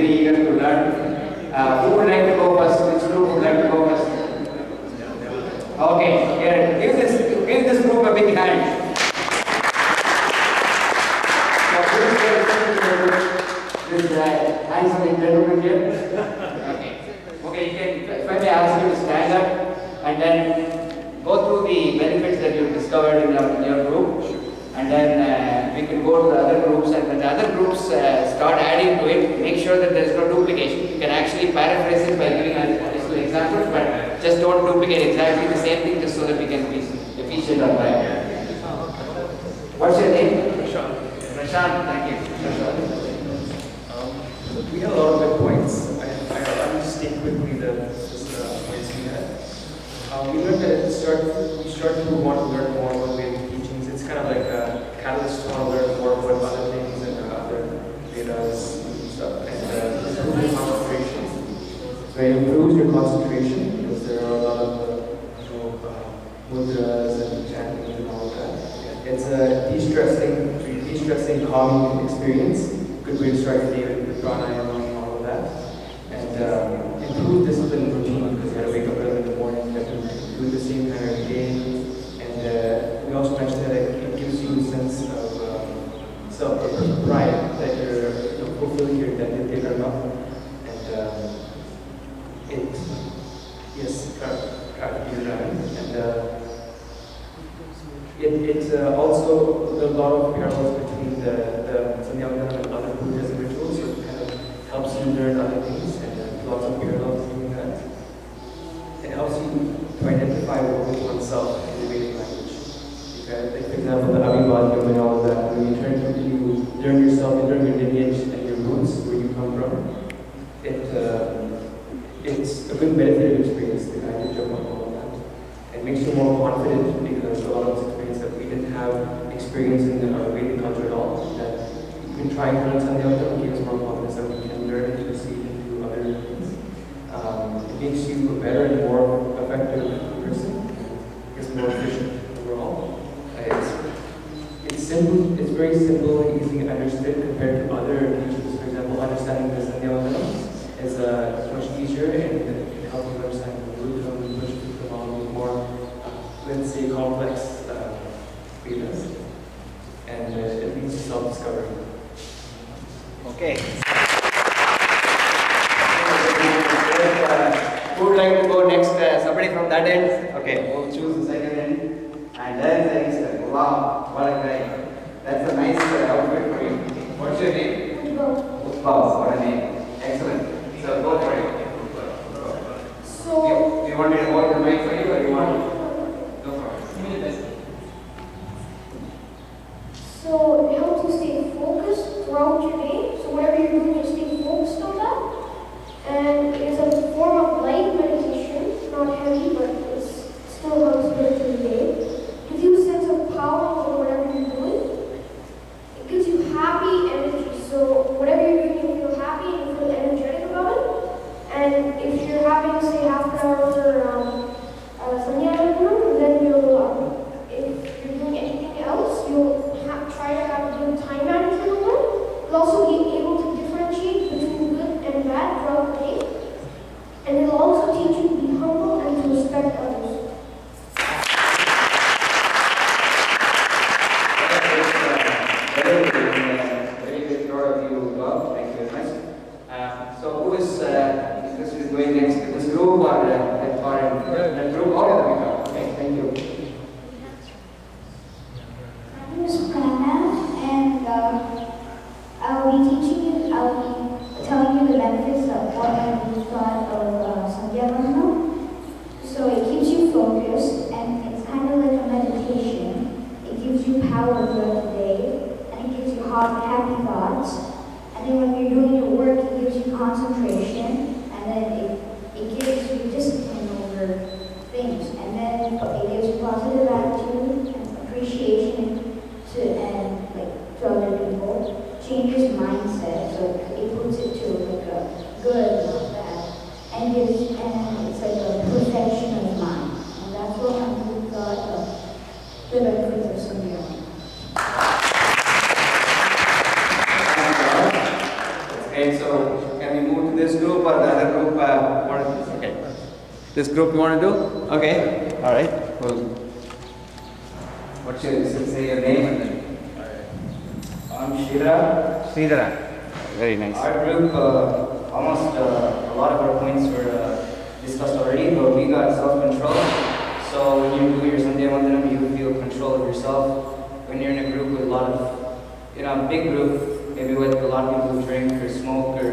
very eager to learn. Who would like to go first? Which group would like to go first? Okay, here, give this group a big hand. This handsome gentleman here. Okay, you can, if I may ask you to stand up and then go through the benefits that you've discovered in your group, and then we can go to the other groups, and when the other groups start adding to it, make sure that there is no duplication. You can actually paraphrase it by giving additional examples, but just don't duplicate exactly the same thing, just so that we can be efficient on time. What's your name? Prashant, thank you. We had a lot of good points. I'll just state quickly the points we had. We learned that we start to want to learn more about Vedic teachings. It's kind of like a catalyst to want to learn more about other things and other Vedas and stuff. And improve your concentration. So it improves your concentration because there are a lot of mudras and chanting and all of that. It's a de-stressing, calming experience. Good way to start your day with pranayama and all of that. And improve discipline and routine because you have to wake up early in the morning, you have to do the same kind of day. And we also mentioned that it gives you a sense of self pride that you're fulfilling your identity enough. And it's also a lot of parallels between the Sandhyavandanam and other Buddhism rituals, so it kind of helps you learn other things, and lots of parallels between that. It helps you to identify with oneself in the Vedic language. Okay? Like for example, the Abhivadhyam and all of that, when you learn yourself, you learn your lineage and your roots, where you come from, it's a good meditative experience, the kind of jump on all of that. It makes you more confident because a lot of us experience that we didn't have experience in our Vedic culture at all. That even trying to learn Sandhyavandanam gives us more confidence that we can learn and proceed into other things. It makes you a better and more effective person. It's more efficient overall. It's simple. It's very simple and easily understood compared to other teachings. For example, understanding the Sandhyavandanam is much easier and it helps you understand the Buddhism, which is more, let's say, complex Vedas. And it leads to self-discovery. Okay. Who would like to go next? Somebody from that end? Okay, we'll choose the second end. And then there is, wow, what a guy. That's a nice outfit for you. What's your name? Utbhav. What a name. Excellent. So go for it. Do you want me to hold the mic for you, or do you want to go for it? So it helps you stay focused throughout your day. So whatever you're doing, you stay focused on that. And it's a form of light meditation, not heavy, but it still helps you through the day. It gives you a sense of power over whatever you're doing. It gives you happy energy. So whatever you're doing, you feel happy and you feel energetic about it. And if you're having, say, half an hour or Sandhyavandanam, then if you're doing anything else, you'll try to have a good time management of it. You'll also be able to differentiate between good and bad throughout the day. And it'll also teach you to be humble and to respect others. Very good story of you, Bob. Thank you very much. So who is interested in going next to this group or that group? All of them. Okay, thank you. My name is Pranav, and I'll be telling you the benefits of what I thought of Sandhyavandanam. So it keeps you focused, and it's kind of like a meditation. It gives you power throughout the day, and it gives you happy thoughts. And then when you're doing your work, it gives you concentration, and then it can we move to this group or the other group? Okay. This group you want to do? Okay. All right. Cool. What's your, say your name and then. I'm Shira. Sridhara. Very nice. Our group, almost a lot of our points were discussed already, but we got self-control. So when you do your Sandhyavandanam, you feel control of yourself. When you're in a group with a lot of, a big group, maybe with a lot of people who drink or smoke, or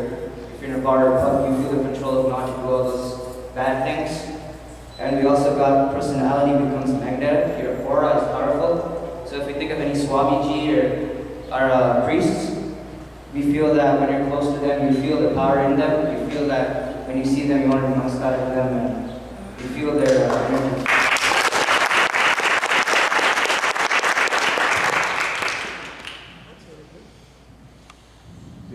if you're in a bar or pub, you feel the control of not to do all those bad things. And we also got personality becomes magnetic. Your aura is powerful. So if we think of any Swamiji or priests, we feel that when you're close to them, you feel the power in them. You feel that when you see them, you want to do namaskar to them, and you feel their energy.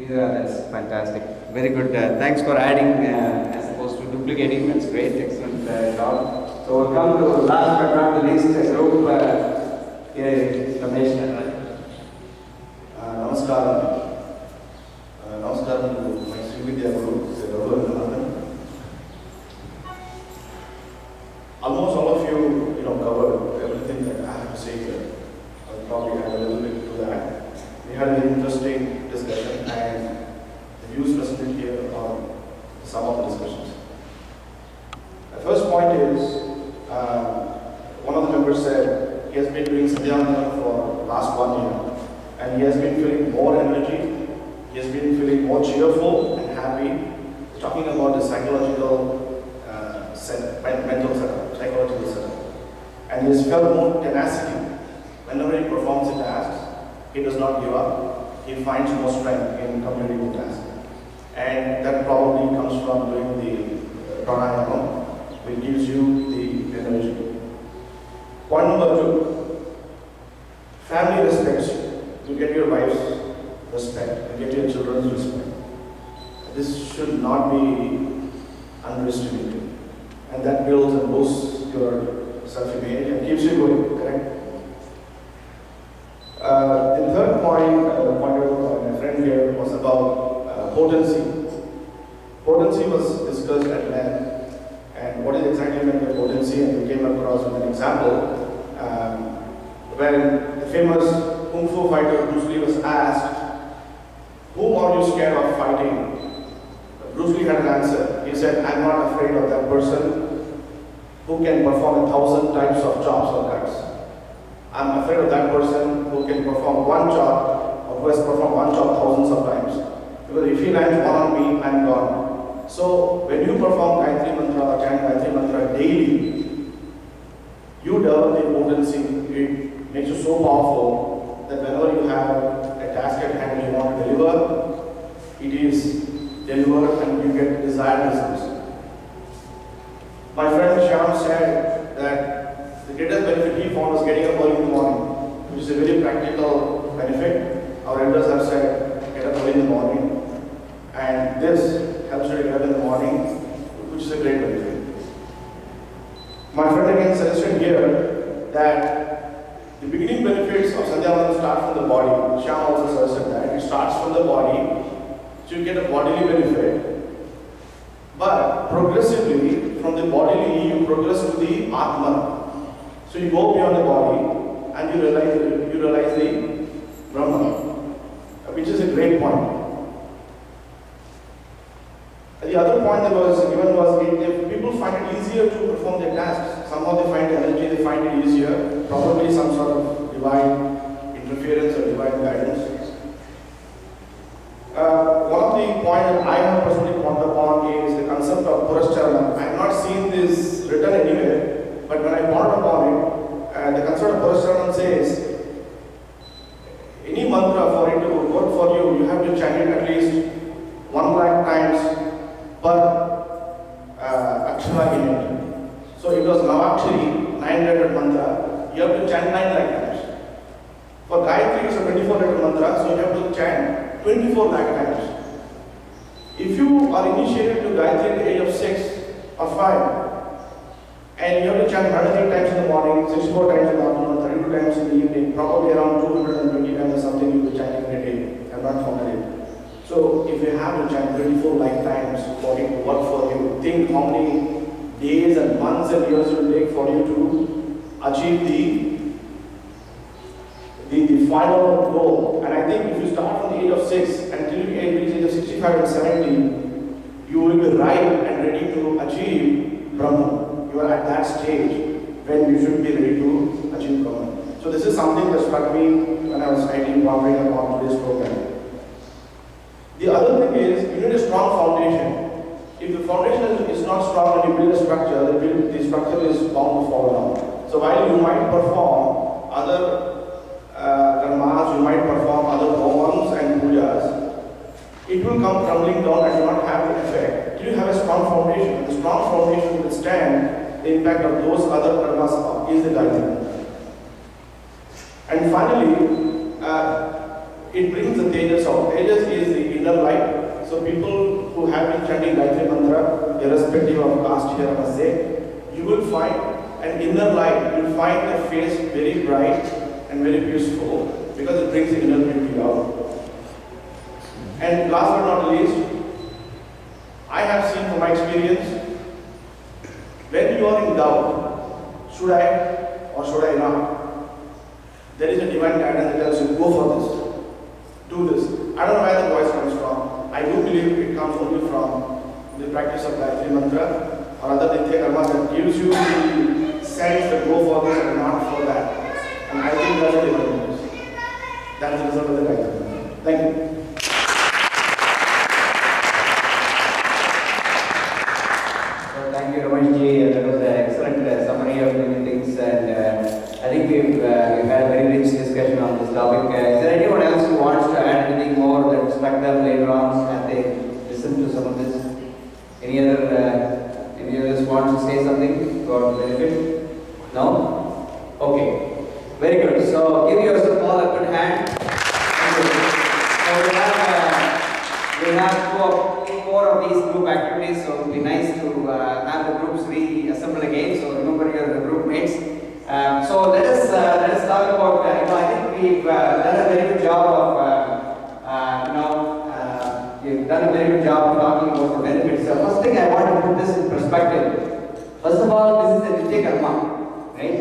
That's fantastic. Very good. Thanks for adding as opposed to duplicating. That's great. Excellent job. So we'll come to last but not the least group. Ramesh. Namaskaram. Namaskaram to my Sri Vidya group. Almost all of you, covered everything that I have to say here. I'll probably add a little bit to that. We had an interesting discussion, and the views presented here are some of the discussions. The first point is, one of the members said he has been doing Sandhyavandanam for the last 1 year, and he has been feeling more energy, he has been feeling more cheerful and happy. He's talking about the psychological mental setup, psychological setup. And he has felt more tenacity. Whenever he performs the tasks, he does not give up. He finds more strength in completing the task. And that probably comes from doing the pranayama, which gives you the energy. Point number 2, family respects you. You get your wife's respect, you get your children's respect. This should not be underestimated. And that builds and boosts your self-image and keeps you going, correct? The third point, pointed out by my friend here, was about potency. Potency was discussed at length, and what is exactly meant by potency, and we came across with an example when the famous Kung Fu fighter Bruce Lee was asked, "Whom are you scared of fighting?" Bruce Lee had an answer. He said, "I'm not afraid of that person who can perform 1,000 types of chops or cuts. I'm afraid of that person who can perform one chop, or who has performed one chop thousands of times. Because if he lands one on me, I'm gone." So when you perform Gayatri Mantra or chant Gayatri Mantra daily, you develop the potency. It makes you so powerful that whenever you have a task at hand you want to deliver, it is delivered and you get desired results. My friend Shyam said that the greatest benefit he found was getting up early in the morning, which is a very practical benefit. Our elders have said, get up early in the morning, and this helps you to get up in the morning, which is a great benefit. My friend again suggested here that the beginning benefits of Sandhyavandanam start from the body. Shyam also suggested that it starts from the body, so you get a bodily benefit. But progressively, from the bodily, you progress to the Atma. So you go beyond the body and you realize the Brahma, which is a great point. The other point that was given was if people find it easier to perform their tasks, somehow they find energy, they find it easier, probably some sort of divine interference or divine guidance. One of the points that I have personally pondered upon is the concept of Purascharanam. I have not seen this written anywhere, but when I pondered upon it, the concept of Purascharanam says, any mantra for it to work for you, you have to chant it at least 1,00,000 times per akshara in it. So it was now actually 9-letter mantra, you have to chant 9,00,000 times. For Gayatri, it's a 24-letter mantra, so you have to chant 24 lakh times. If you are initiated to Gayatri at the age of 6 or 5, and you have to chant 108 times in the morning, 64 times in the afternoon, 32 times in the evening, probably around 220 times or something you will be chanting in a day. I have not found it. So if you have to chant 24 lifetimes for it to work for you, think how many days and months and years it will take for you to achieve the final goal. And I think if you start from the age of 6 until you reach the age of 65 and 70, you will be ripe and ready to achieve Brahman. You are at that stage when you should be ready to achieve Brahman. So this is something that struck me when I was slightly pondering upon today's program. The other thing is, you need a strong foundation. If the foundation is not strong and you build a structure, the structure is bound to fall down. So while you might perform other karmas, you might perform other homams and pujas, it will come crumbling down and not have the effect. You have a strong foundation. The strong foundation will stand the impact of those other karmas is the guidance. And finally, it brings the tejas out. Tejas is the inner light. So people who have been chanting Gayatri Mantra, irrespective of caste here, I must say, you will find an inner light. You will find the face very bright and very peaceful because it brings the inner beauty out. And last but not least, I have seen from my experience, when you are in doubt, should I or should I not? There is a divine guidance that tells you, go for this. Do this. I don't know where the voice comes from. I do believe it comes only from the practice of Gayatri Mantra or other Nitya Karmas that gives you the sense to go for this and not for that. And I think that's the difference. That's the result of the Gayatri Mantra. Thank you. So thank you, Rameshji. That was an excellent summary of many things, and I think we've had a very rich discussion on this topic. Is there anyone else who wants to add anything more that struck them later on as they listen to some of this? Any others want to say something for benefit? No? Okay. Very good. So give yourself all a good hand. So we have two more of these group activities, so it would be nice to have the groups reassemble again. So remember your group mates. So let us talk about. I think we've done a very good job of we've done a very good job of talking about the benefits. So first thing I want to put this in perspective. First of all, this is a Nitya Karma, right?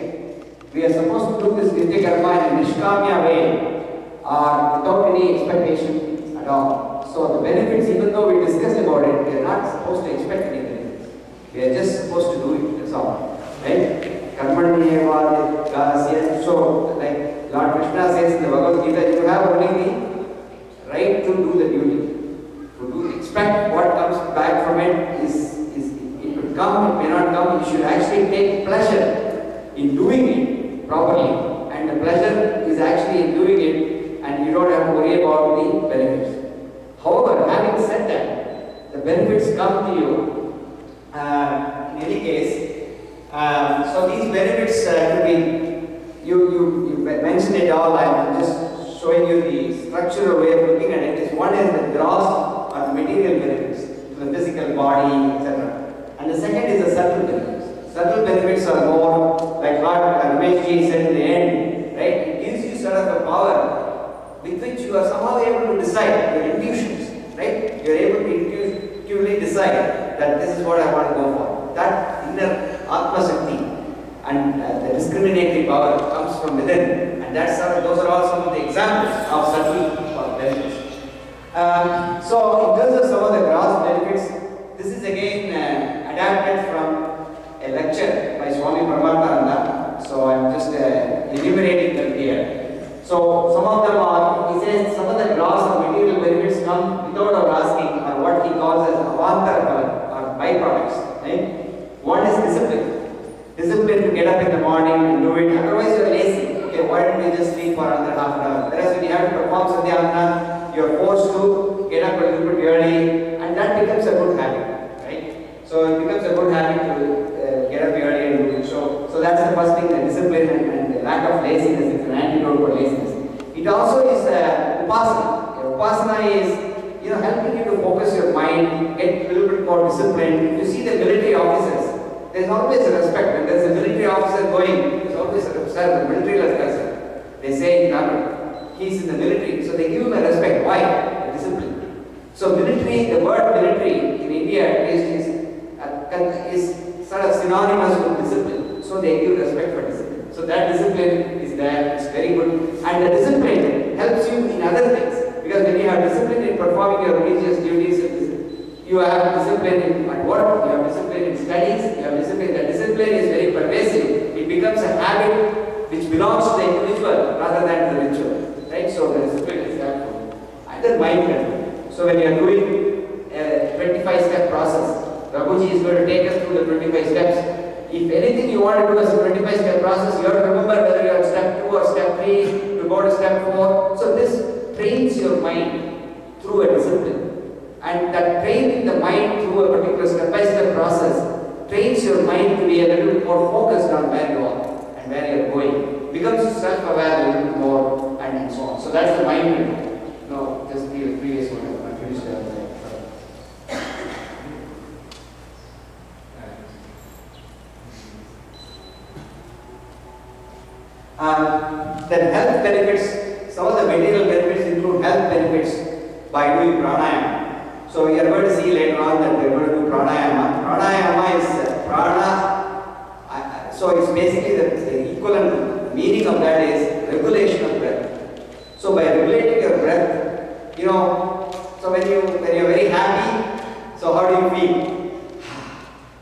We are supposed to do this Nitya Karma in a Nishkamya way, or without any expectation at all. So the benefits, even though we discussed about it, we are not supposed to expect any benefits. We are just supposed to do it. That's all, right? So, like Lord Krishna says in the Bhagavad Gita, you have only the right to do the duty. To expect what comes back from it it could come, it may not come. You should actually take pleasure in doing it properly, and the pleasure is actually in doing it, and you don't have to worry about the benefits. However, having said that, the benefits come to you in any case. So these benefits could be, you mentioned it all. I'm just showing you the structural way of looking at it. One is the gross or material benefits to the physical body, etc. And the second is the subtle benefits. Subtle benefits are more like what Rameshji said in the end, right? It gives you sort of a power with which you are somehow able to decide your intuitions, right? You are able to intuitively decide that this is what I want to go for. That inner Atma Shakti and the discriminatory power comes from within, and those are all some of the examples of subtle benefits. So in terms of some of the gross benefits, this is again adapted from a lecture by Swami Paramatmananda. So I'm just enumerating them here. So some of them are, he says, some of the gross or material benefits come without our asking, or what he calls as avantara or byproducts, right? One is discipline. Discipline to get up in the morning and do it, otherwise you are lazy. Okay, why don't we just sleep for another half an hour? Whereas when you have to perform Sandhyavandanam, you are forced to get up a little bit early, and that becomes a good habit, right? So it becomes a good habit to get up early and do it. So that's the first thing, the discipline and the lack of laziness. It's an antidote for laziness. It also is upasana. Upasana is helping you to focus your mind, get a little bit more disciplined. You see the military officers, there's always a respect. When there's a military officer going, there's always a respect. The military respect. They say in Tamil, he's in the military, so they give him a respect. Why? The discipline. So military, the word military in India at least is sort of synonymous with discipline. So they give respect for discipline. So that discipline is there, it's very good. And the discipline helps you in other things. Because when you have discipline in performing your religious duties, you have discipline at work, you have discipline in studies, you have discipline. The discipline is very pervasive. It becomes a habit which belongs to the individual rather than the ritual. Right? So the discipline is helpful. And then mind control. So when you are doing a 25-step process, Raghuji is going to take us through the 25 steps. If anything you want to do as a 25-step process, you have to remember whether you are at step 2 or step 3 to go to step 4. So this trains your mind through a discipline. And that training the mind through a particular step-by-step process trains your mind to be a little bit more focused on where you are and where you are going. Becomes self-aware a little bit more and so on. So that's the mind control. No, just the previous one. I finished that. Then health benefits, some of the material benefits include health benefits by doing pranayama. So we are going to see later on that we are going to do pranayama. Pranayama is prana, so it's basically the equivalent meaning of that is regulation of breath. So by regulating your breath, you know, so when you're very happy, so how do you feel?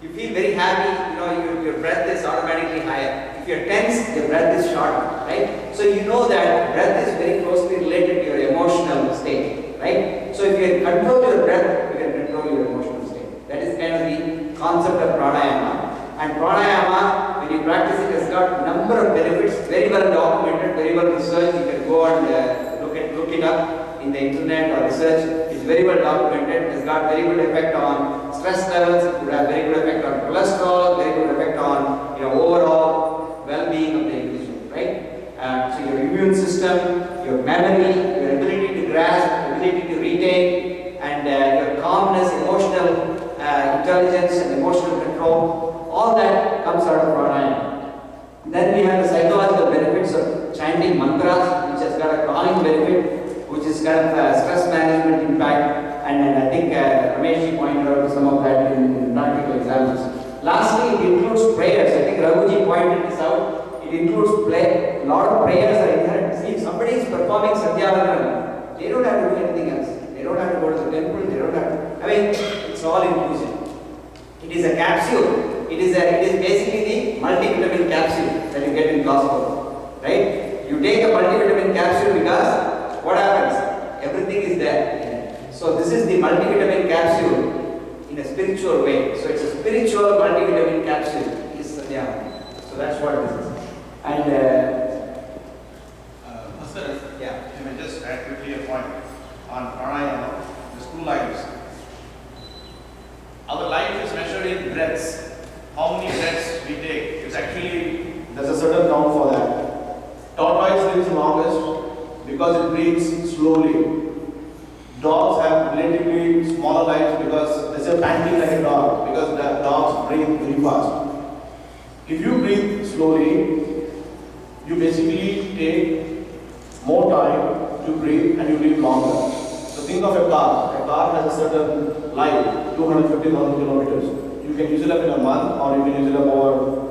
You feel very happy, you know, your breath is automatically higher. If you're tense, your breath is short, right? So you know that breath is very closely related to your emotional state, right? So if you can control your breath, you can control your emotional state. That is kind of the concept of pranayama. And pranayama, when you practice it, has got a number of benefits, very well documented, very well researched. You can go and look it up in the internet or research. It's very well documented. It's got very good effect on stress levels. It would have very good effect on cholesterol, very good effect on overall well-being of the individual, right? So your immune system, your memory, your ability to grasp, ability to retain, and your calmness, emotional intelligence and emotional control, all that comes out of pranayama. Then we have the psychological benefits of chanting mantras, which has got a calming benefit, which is kind of stress management impact, and I think Ramesh pointed out some of that in practical examples. Lastly, it includes prayers. I think Raghuji pointed this out. It includes play. A lot of prayers are inherent. See, if somebody is performing Sandhyavandanam, they don't have to do anything else. They don't have to go to the temple. They don't have to. I mean, it's all inclusive. It is a capsule. It is basically the multivitamin capsule that you get in gospel, right? You take a multivitamin capsule because what happens? Everything is there. So this is the multivitamin capsule in a spiritual way. So it's a spiritual multivitamin capsule. Is Sandhyavandanam. So that's what this is. And Master, yeah. you may just add quickly a point on pranayama. There's two lines. Our life is measured in breaths. How many breaths we take? It's actually There's a certain count for that. Tortoise lives longest because it breathes slowly. Dogs have relatively smaller lives because they're panting like a dog, because the dogs breathe very fast. If you breathe slowly, you basically take more time to breathe and you live longer. So think of a car. A car has a certain life, 250,000 kilometers. You can use it up in a month or you can use it up over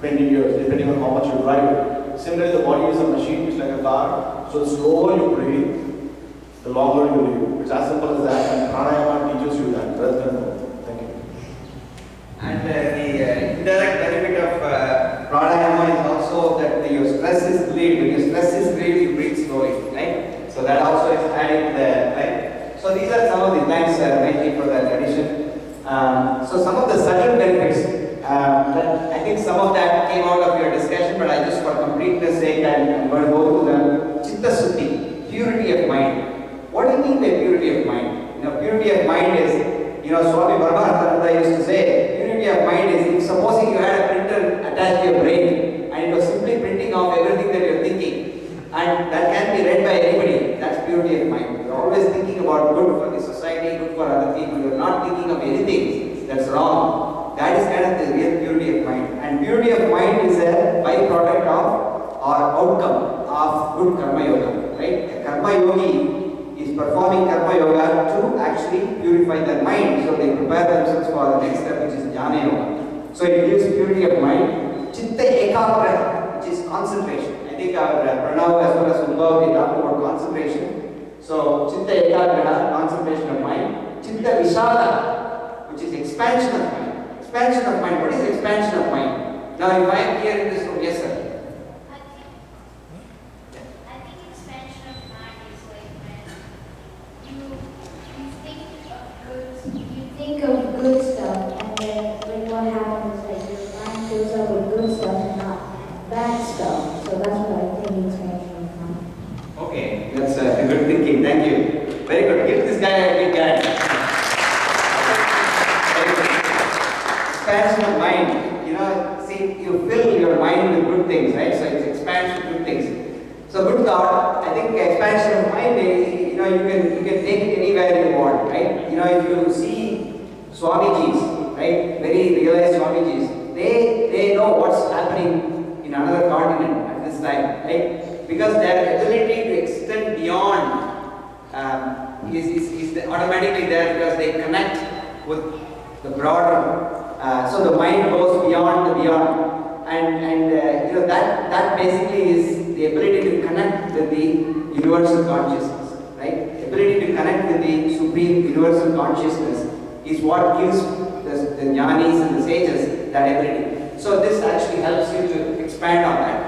20 years, depending on how much you drive it. Similarly, the body is a machine, it's like a car. So the slower you breathe, the longer you live. It's as simple as that, and pranayama teaches you that. Breath control. Thank you. And the indirect benefit of pranayama is also that your stress is relieved. When your stress is relieved, you breathe slowly, right? So that also is added there, right? So these are some of the thanks, Ramesh, for that addition. So some of the subtle benefits, I think some of that came out of your discussion, but I just for completeness sake, I'm going to go to the chitta suddhi, purity of mind. What do you mean by purity of mind? Purity of mind is, Swami Paramahansa used to say, purity of mind is, if supposing you had a printer attached to your brain and it was simply printing off everything that you're thinking, and that can be read by anybody, that's purity of mind. You're always thinking about good for the society, good for other people. You're not thinking of anything that's wrong. That is kind of the real purity of mind. And purity of mind is a byproduct of or outcome of good karma yoga, right? A karma yogi is is performing karma yoga to actually purify their mind. So they prepare themselves for the next step, which is jnana yoga. So it gives purity of mind. Chitta ekagra, which is concentration. I think our Pranav as well as Udbhav, they talked about concentration. So chitta ekagra, concentration of mind. Chitta vishala, which is expansion of mind. Expansion of mind. What is expansion of mind? Now if I am here in this room, yes sir. Think of good stuff, and then when what happens is like your mind fills up with good stuff and not bad stuff. So that's what I think expansion of mind. Okay, that's good thinking. Thank you. Very good. Give this guy a big hand. Very good. Expansion of mind. You know, see, you fill your mind with good things, right? So it's expansion of good things. So good thought. I think expansion of mind is, you know, you can take it anywhere you want, right? You know, if you see Swamijis, right? Very realized Swamijis, they know what's happening in another continent at this time, right? Because their ability to extend beyond is automatically there because they connect with the broader. So the mind goes beyond the beyond, and you know that basically is the ability to connect with the universal consciousness, right? The ability to connect with the supreme universal consciousness is what gives the jnanis and the sages that ability. So this actually helps you to expand on that.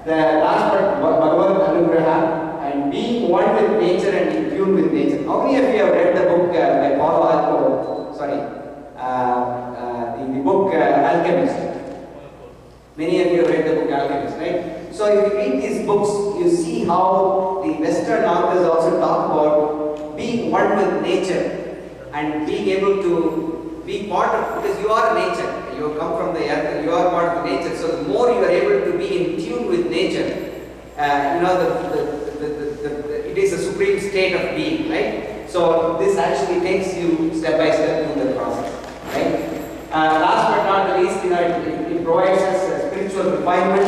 The last part, Bhagavad Anugraha, and being one with nature and in tune with nature. How many of you have read the book by Paulo Alco? Sorry, the book Alchemist. Many of you have read the book Alchemist, right? So if you read these books, you see how the Western authors also talk about being one with nature and being able to be part of, because you are nature, you come from the earth, you are part of the nature. So the more you are able to be in tune with nature, you know, it is a supreme state of being, right? So this actually takes you step by step through the process, right? Last but not the least, you know, it provides us a spiritual refinement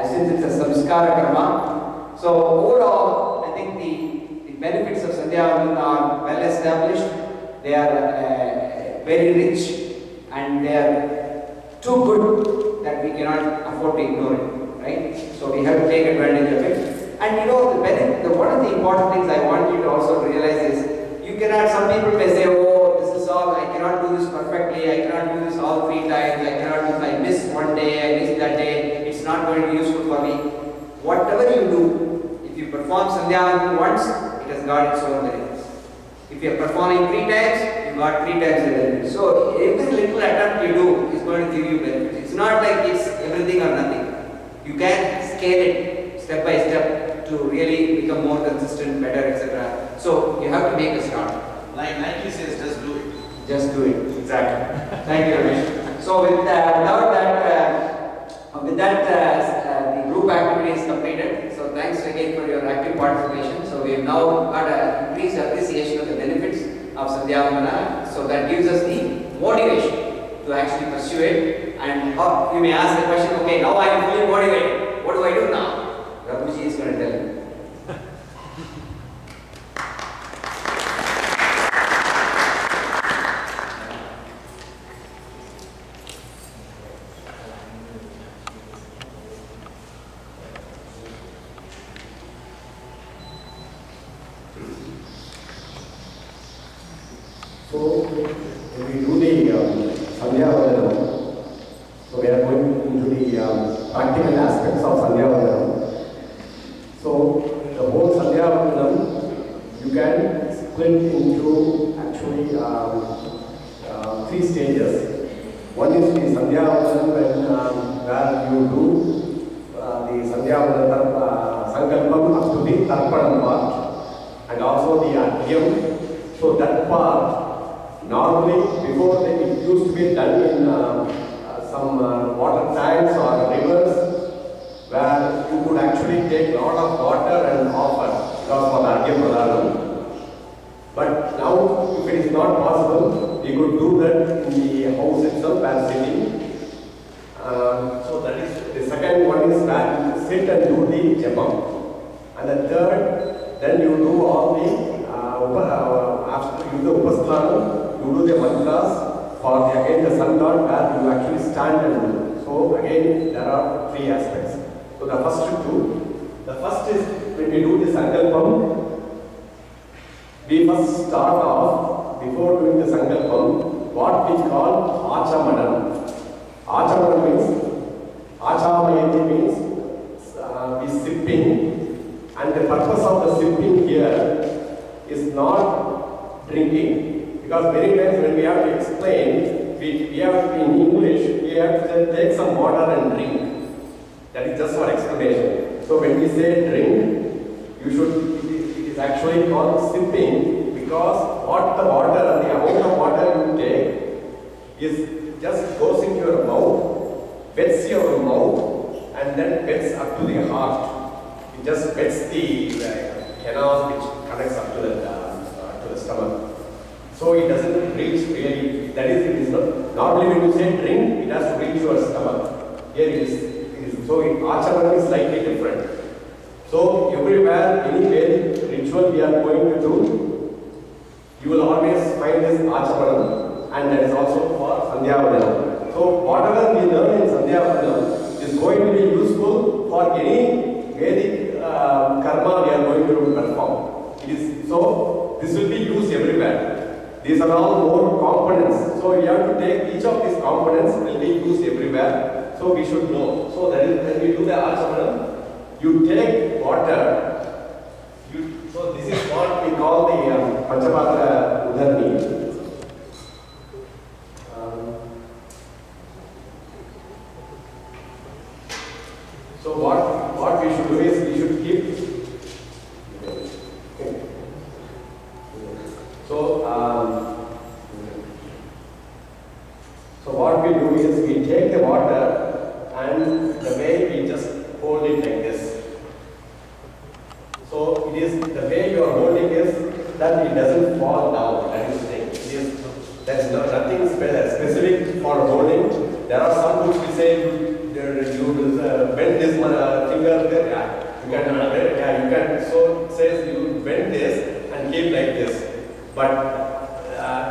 since it's a samskara karma. So overall, I think the benefits of Sandhyavandanam are well established. They are very rich, and they are too good that we cannot afford to ignore it, right? So we have to take advantage of it. And you know, one of the important things I want you to also realize is, you cannot, some people may say, oh, this is all, I cannot do this perfectly, I cannot do this all 3 times, I cannot do, I miss one day, I miss that day, it's not going to be useful for me. Whatever you do, if you perform Sandhyavandanam once, it has got its own benefits. If you are performing 3 times, you got 3 times the benefit. So every little attempt you do is going to give you benefits. It's not like it's everything or nothing. You can scale it step by step to really become more consistent, better, etc. So you have to make a start. Like Nike says, just do it. Just do it. Exactly. Thank you, Ramesh. So with that, the group activity is completed. So thanks again for your active participation. So we have now got an increased appreciation of the benefits of Sandhyavandanam. So that gives us the motivation to actually pursue it. And you may ask the question, okay, now I am fully motivated. What do I do now? Rabuji is going to tell you. So, when we do the Sandhyavandanam, so we are going into the practical aspects of Sandhyavandanam. So, the whole Sandhyavandanam, you can split into actually 3 stages. One is the Sandhyavandanam where you do the Sandhyavandanam Sankalpam up to the Tarpanam part, and also the Adhyam. So that part, normally before it used to be done in some water tanks or rivers, where you could actually take a lot of water and offer, because for the Adhyam Pradhanam. But now, if it is not possible, we could do that in the house itself as sitting. So that is the second one is where you sit and do the japam. And the third, then you do all the after you do the Upasthanam, you do the mantras for again the sun god where you actually stand and do. So again there are three aspects. So the first two, the first is when we do the Sankalpam, we must start off before doing the Sankalpam what we call Achamanam. Achamanam means, Achamayati means we sipping, and the purpose of the sipping here is not drinking, because many times when we have to explain, we have to, in English, we have to take some water and drink. That is just for explanation. So when we say drink, you should, it is actually called sipping, because what the water, the amount of water you take is just goes into your mouth, wets your mouth, and then gets up to the heart. It just wets the canal which connects up to the stomach. So it doesn't reach really, that is, it is not, normally when you say drink, it has to reach your stomach. Here it is, so in Achamanam is slightly different. So everywhere, any Vedic ritual we are going to do, you will always find this Achamanam, and that is also for Sandhyavandanam. So whatever we learn in Sandhyavandanam is going to be useful for any Vedic karma we are going to perform. It is, so this will be used everywhere. These are all more components. So you have to take each of these components will be used everywhere. So we should know. So that is when we do the Achamanam, you take water. So this is what we call the Panchapatra Udharni. So what we should do is we should keep. So what we do is we take the water and the way we just hold it like this. So it is the way you are holding is that it doesn't fall down. That is the thing. It is, there's nothing specific for holding. There are some books we say you bend this finger there. Yeah, you can. So it says you bend this and keep like this. But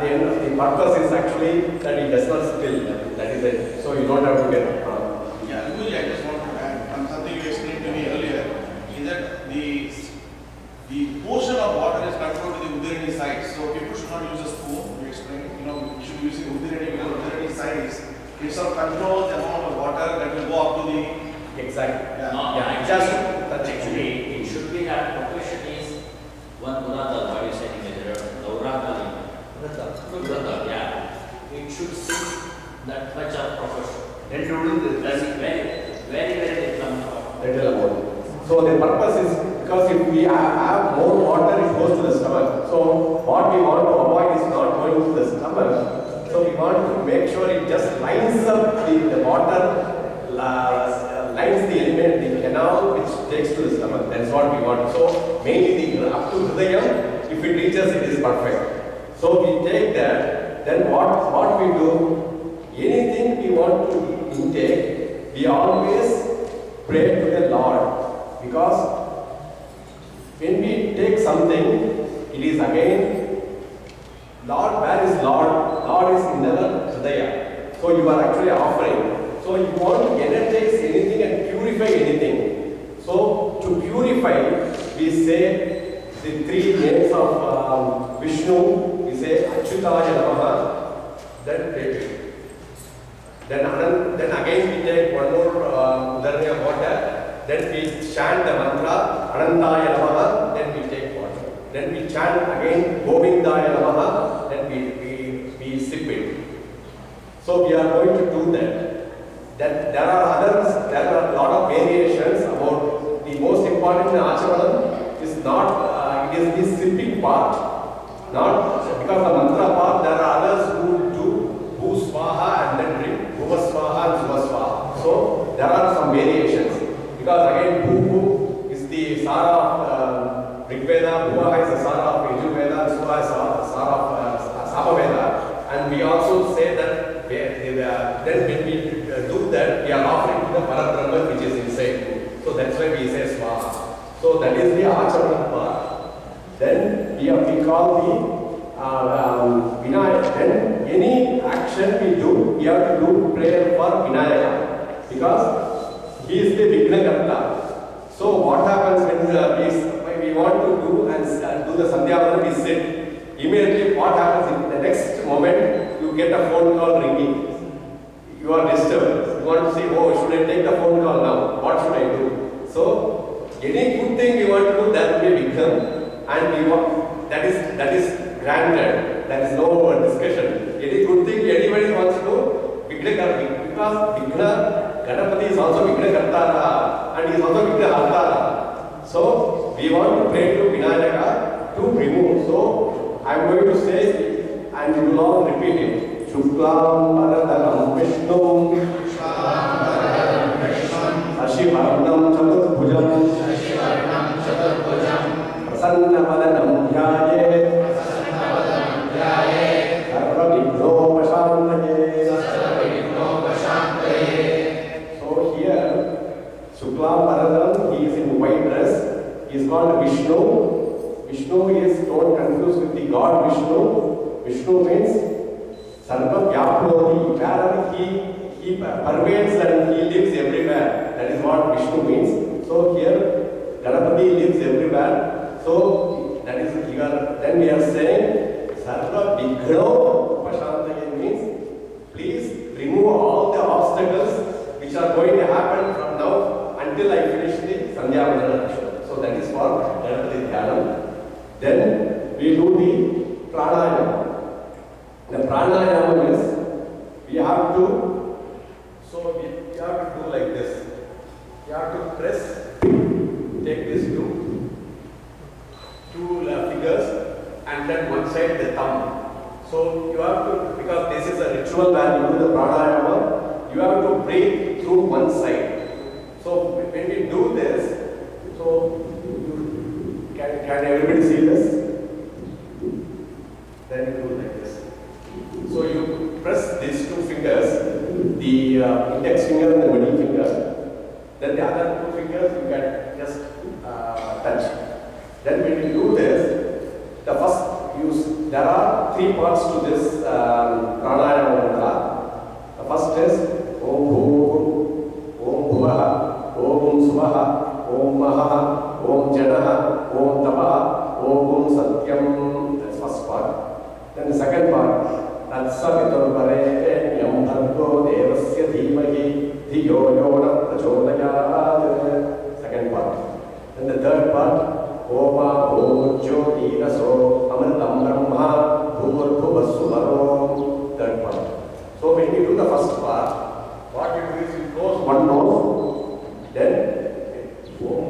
the purpose is actually that it does not spill. That is it. So you don't have to get. Yeah, Guruji, I just want to add something you explained to me earlier. Is that the portion of water is controlled to the Udarani side. So people should not use a spoon. You explained. You should use the Udarani because Udarani side is it sort of controls the amount of water that will go up to the. Exactly. Yeah, actually, it should be that proportion is one Urada, what you saying is the Urada. Yeah. It should see that much of proportion. Then to that's very Little amount. So the purpose is because if we have more water, it goes to the stomach. So what we want to avoid is not going to the stomach. So we want to make sure it just lines up the water, lines the element, the canal which takes to the stomach. That's what we want. So mainly up to Hridayam, if it reaches, it is perfect. So we take that. Then what we do, anything we want to intake, we always pray to the Lord. Because when we take something, it is again, Lord, where is Lord? Lord is in the Hridaya. So you are actually offering. So you want to energize anything and purify anything. So to purify, we say the three names of Vishnu. We say Achyutaya Namaha. Then again we take one more Udarni of water. Then we chant the mantra Anantaya Namaha. Then we take water. Then we chant again Govindaya Namaha. Then we sip it. So we are going to do that. Then there are a lot of variations about the most important in Achamanam is not, it is the sipping part. Not because the mantra part, there are others who do Bhu Swaha and then drink Bhuva Swaha and Suva Swaha. So there are some variations. Because again, Bhu is the Sara of Rigveda, Bhuva is the Sara of Yajurveda, and Suva is the Sara of Samaveda. And we also say that then when we do that, we are offering to the Parabrahma which is inside. So that's why we say Swaha. So that is the Achamanam part. Then we call the Vinayaka. Then any action we do, we have to do prayer for Vinayaka because he is the Vignakarta. So what happens when we want to do and do the Sandhyavandanam, we sit. Immediately what happens in the next moment, you get a phone call ringing. You are disturbed. You want to say, oh, should I take the phone call now? What should I do? So any good thing we want to do, that will be Vigna, and we want, that is granted. There is no discussion. Any good thing anybody wants to do, Vigna, because Vigna, Ganapati is also Vigna Kartara and he is also Vigna Hartara. So we want to pray to Vinayaka to remove. So I am going to say, and you will all repeat it. Shuklam Varadharam Vishnu Ashivarnam Chaturbhujam Prasannavadanam Dhyaye Sarvavigno Vashantaye. So here, Shuklam Varadharam, he is in white dress. He is called Vishnu. Vishnu is, don't confuse with the god Vishnu. Vishnu means Sarva Vyaproti, wherever he pervades and he lives everywhere. That is what Vishnu means. So here, Ganapati lives everywhere. So that is here. Then we are saying Sarva Vigno Upashantaye means please remove all the obstacles which are going to happen from now until I finish the Sandhyavandanam. So that is for Ganapati Dhyanam. Then we do the pranayama. The pranayama is we have to do like this. You have to press, take these two fingers and then one side the thumb. So you have to, because this is a ritual where you do the pranayama, you have to breathe through one side. So when we do this, so can everybody see this? Then you do like this. So you press these two fingers, the index finger and the middle finger. Then the other two fingers you can just touch. Then when you do this, the first there are three parts to this pranayama mantra. The first is Om Bhur, Om Bhuvaha, Om Swaha, Om Maha, Om Janaha, Om Tapaha, Om Satyam. That's first part. Then the second part, Tatsavitur Varenyam Bhargo Devasya Dhimahi Dhiyo Yona Prachodayat. Second part. Then the third part, Oma Om Jyoti Raso Amritam Brahma Bhur Bhuvasuvaro. Third part. So when you do the first part, what you do is you close one nose, then Om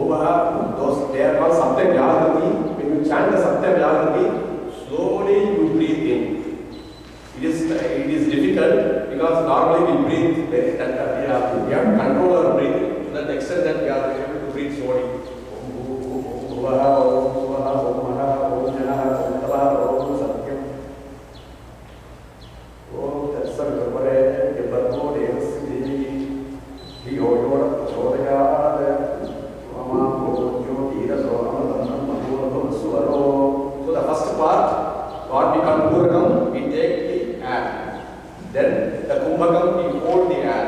Bhuvaha, those they are called Sapta Vyagrati. When you chant the Sapta Vyagrati, slowly you breathe in. It is difficult because normally we breathe very we have to control our breathing to that extent that we are able to breathe slowly. Om Bhuvaha, Om Swaha, Om Maha, Om Janaha, Om Tapaha, Om Satyam. Om Tatsavitur Varenyam Bhargo Devasya Dhimahi Dhiyo Yona Prachodayat. Oma Om Jyoti Raso Amritam Brahma Bhur Bhuvasuvaro. So the first part, what we call Purakam, we take the air. Then the Kumbhakam, we hold the air.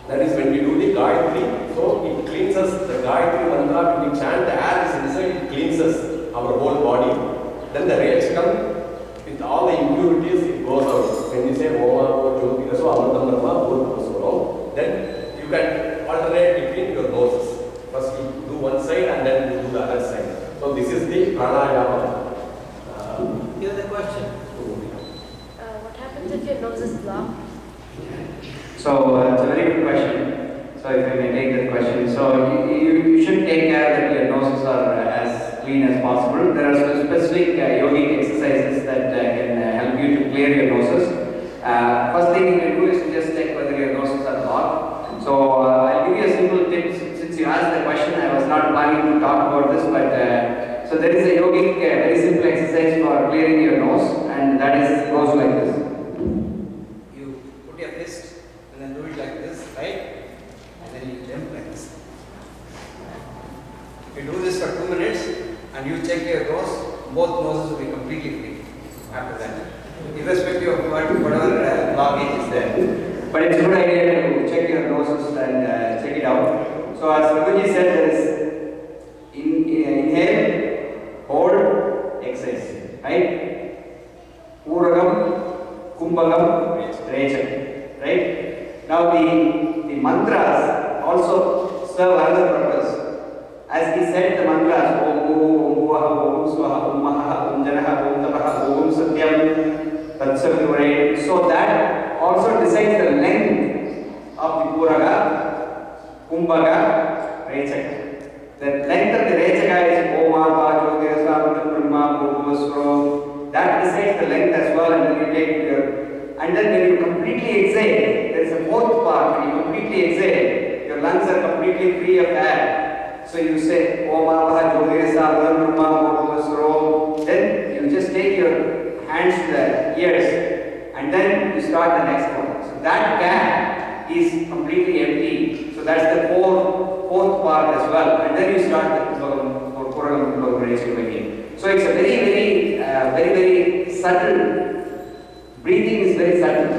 That is when we do the Gayatri. So it cleanses the Gayatri mantra. When we chant, the air is inside, it cleanses our whole body. Then the Rechakam, with all the impurities, it goes out. When you say Oma Jyoti Raso Amritam Brahma Bhur Bhuvasuvaro, then you can alternate between your noses. First you do one side and then you do the other side. So this is the pranayama. Here's the question. What happens if your nose is blocked? So it's a very good question. So if I may take that question. So you should take care that your noses are as clean as possible. There are specific yogic exercises that can help you to clear your noses. First thing you can do is to just check whether your noses are blocked. So I'll give you a simple tip. Since you asked the question, I was not planning to talk about this, but so there is a yogic, very simple exercise for clearing your nose, and that goes like this. You put your fist and then do it like this, right? And then you jump like this. You do this for 2 minutes, and you check your nose. whatever blockage is there. But it's a good idea to check your noses and check it out. So as Raghuji said, there is inhale, hold, exhale, right? Puragam, Kumbhagam, Recham, right? Now the mantras also serve another purpose. As he said the mantras, Om Bhu, Om Bhuvaha, Om Swaha, Om Maha, Om Janaha, Om Tapaha, Om Satyam, Tatsavitore. So that also decides the length of the Puraga, Kumbhaga, Rechaka. The length of the Rechaka is Oma, Pajo, Desa, Brahma, Bhuvasro. That decides the length as well, and then you take your, and then when you completely exhale, there is a fourth part. When you completely exhale, your lungs are completely free of air. So you say Om Abha Jodesa Brahma Bhuvasro. Then you just take your hands to the ears and then you start the next one. So that gap is completely empty. So that's the fourth part as well. And then you start the Puragam again. So it's a very subtle. Breathing is very subtle.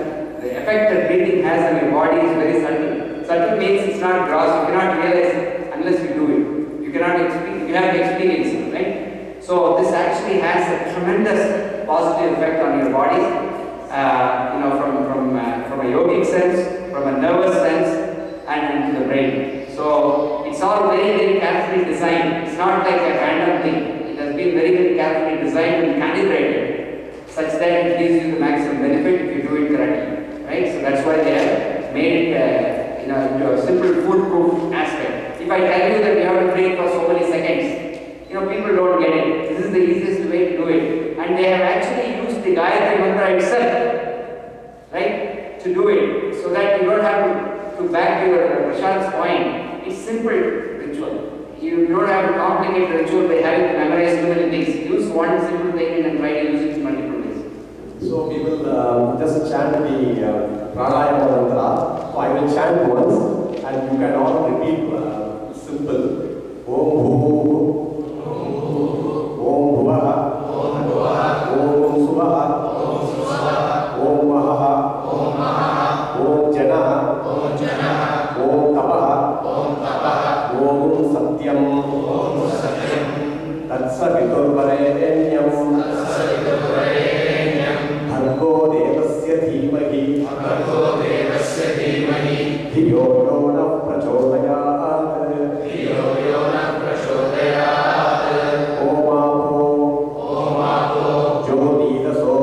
The effect that breathing has on your body is very subtle. Subtle means it's not gross. You cannot realize it unless you do it. You cannot experience, you have to experience it, right? So this actually has a tremendous positive effect on your body, from a yogic sense, from a nervous sense, and into the brain. So it's all very carefully designed. It's not like a random thing. It has been very carefully designed and calibrated such that it gives you the maximum benefit if you do it correctly, right? So that's why they have made it into a simple foolproof aspect. If I tell you that you have to breathe for so many seconds, people don't get it. This is the easiest way to do it. And they have actually used the Gayatri Mantra itself, right, to do it, so that you don't have to back to your Prashant's point. It's simple ritual. You don't have to complicate the ritual by having to memorize too many things. Use one simple thing and try to use it in multiple ways. So we will just chant the Pranayama Mantra. So I will chant once and you can all repeat simple. Om Bhu, Om Bhuvaha, Om Suvaha, Om Maha, Om Janaha, Om Tapaha, Om Satyam, Tatsaviturvarenyam, Bhargo Devasya Dhimahi, Dhiyo Yo Nah Prachodayat, Om Apo, Jyoti Daso,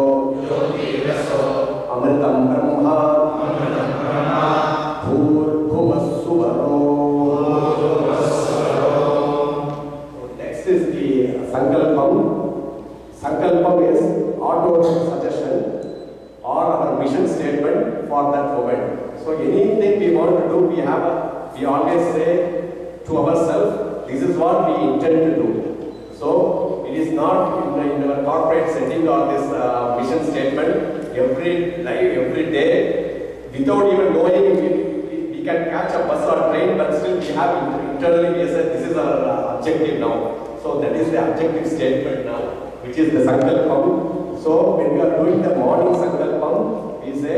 Amritam Brahma, Bhur Bhuvas Suvaro. Next is the Sankalpam. Sankalpam is auto-suggestion or our mission statement for that moment. So anything we want to do, we always say to ourselves, this is what we intend to do. So it is not in our corporate setting or this mission statement every day, without even knowing we can catch a bus or train, but still we have internally we said this is our objective now. So that is the objective statement now, which is the Sankalpam. So when we are doing the morning Sankalpam, we say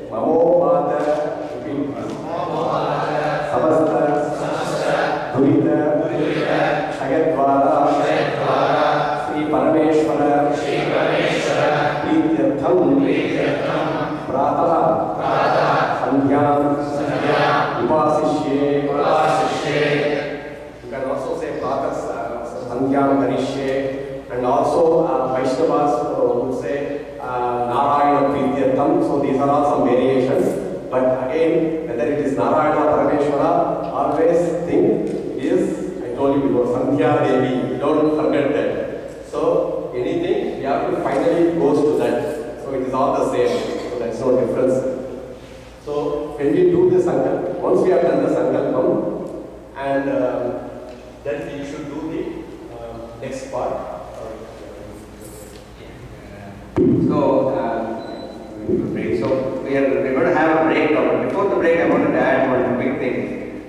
Mamo Mata Samasta Durita Shayadvara Sri Parameshwara Prityartham Prataha Sandhyam Upasishye. You can also say Pratah Sandhyam Karishye, and also Vaishnavas would say Narayana Prityartham. So these are all some variations. But again, whether it is Narayana or Parameshwara, always think it is, I told you before, Sandhya Devi. Don't forget that. So anything, we have to finally goes to that. So it is all the same. So that's no difference. So when we do the Sankalp, once we have done the Sankalpam, and then we should do the next part. So we're going to have a break now. Before the break, I wanted to add one quick thing.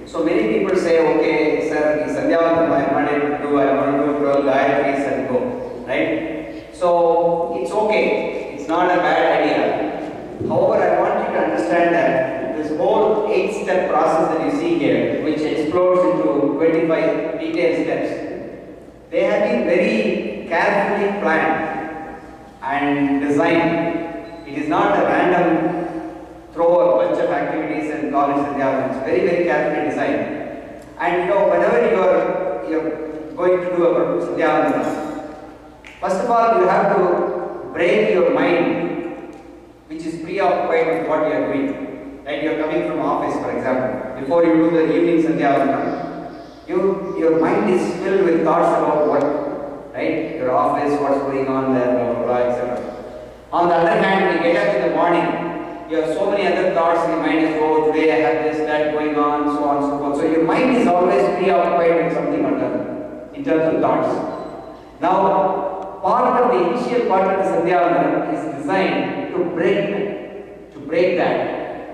So many people say, okay, sir, Sandhyavandanam I am not able to do, I want to do 12 Gayatris and go, right? So it's okay. It's not a bad idea. However, I want you to understand that this whole 8-step process that you see here, which explodes into 25 detailed steps, they have been very carefully planned and designed. It is not a random throw a bunch of activities and call it Sandhyavandanam. It's very, very carefully designed. And whenever you're going to do a Sandhyavandanam, first of all, you have to break your mind, which is preoccupied with what you are doing. Right? You are coming from office, for example. Before you do the evening Sandhyavandanam, your mind is filled with thoughts about work, right? Your office, what's going on there, blah, blah, blah, etc. On the other hand, when you get up in the morning, you have so many other thoughts in your mind as oh, today I have this, that going on, so on and so forth. So your mind is always preoccupied with something or other in terms of thoughts. Now, part of the initial part of the Sandhyavandanam is designed to break that.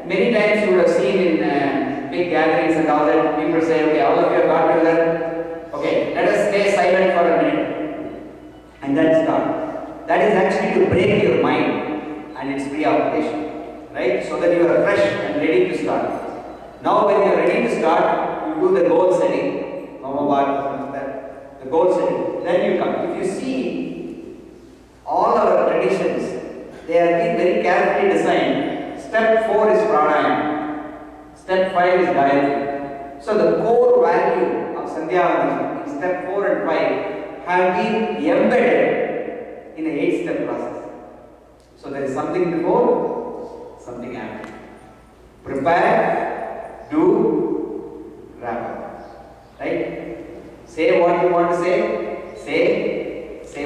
Many times you would have seen in big gatherings and all that, people say, okay, all of you have got together, okay, let us stay silent for a minute. And then start. That is actually to break your mind and its preoccupation. Right? So that you are fresh and ready to start. Now when you are ready to start, you do the goal setting. The goal setting. Then you come. If you see all our traditions, they have been very carefully designed. Step 4 is pranayama. Step 5 is gayatri. So the core value of Sandhyavandanam in step 4 and 5 have been embedded in an 8-step process. So there is something before, something after. Prepare, do, wrap up. Right? Say what you want to say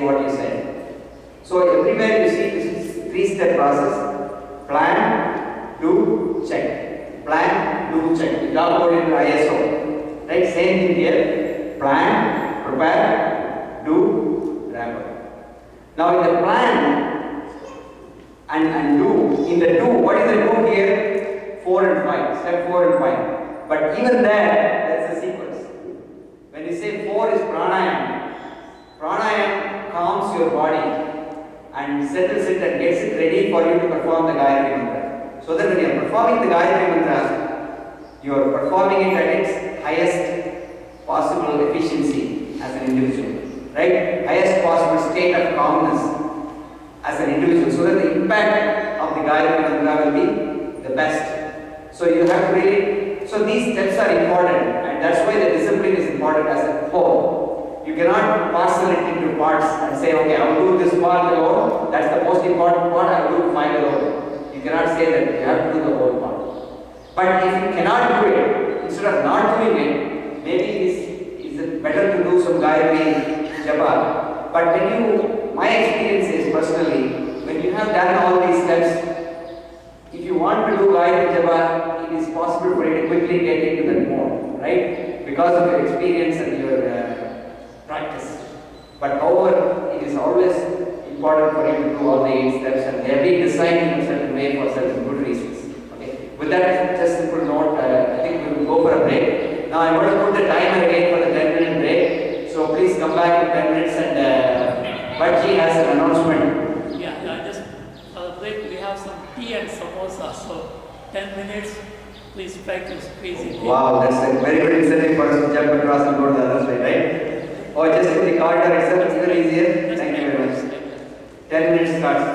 what you said. So everywhere you see this 3-step process. Plan, do, check. Plan, do, check. We talk about it in ISO. Right? Same thing here. Plan, prepare, do, wrap up. Now in the plan, and do. In the do, what is the do here? 4 and 5. Step 4 and 5. But even there is a sequence. When you say 4 is pranayama, pranayama calms your body and settles it and gets it ready for you to perform the Gayatri Mantra. So that when you are performing the Gayatri Mantra, you are performing it at its highest possible efficiency as an individual. Right? Highest possible state of calmness as an individual, so that the impact of the Gayatri Mantra will be the best. So you have to really, so these steps are important, and that's why the discipline is important as a whole. You cannot parcel it into parts and say, okay, I will do this part alone, that's the most important part, I will do 5 alone. You cannot say that, you have to do the whole part. But if you cannot do it, instead of not doing it, maybe it's better to do some Gayatri Japa. But when you, my experience is personally, when you have done all these steps, if you want to do Gayatri Japa, it is possible for you to quickly get into that mode, right? Because of your experience and your practice. But however, it is always important for you to do all the 8 steps, and they have been designed in a certain way for certain good reasons. Okay. With that just simple note, I think we will go for a break. Now I'm going to put the timer again for the 10-minute break. So please come back in 10 minutes and Bhaji has an announcement. Yeah, just for the break we have some tea and samosa, so 10 minutes, please try to squeeze it in. Wow, that's a very good incentive for us to jump across and go to the other side, right? Or just in the corridor itself, it's very easier. Thank you very much. 10 minutes starts now.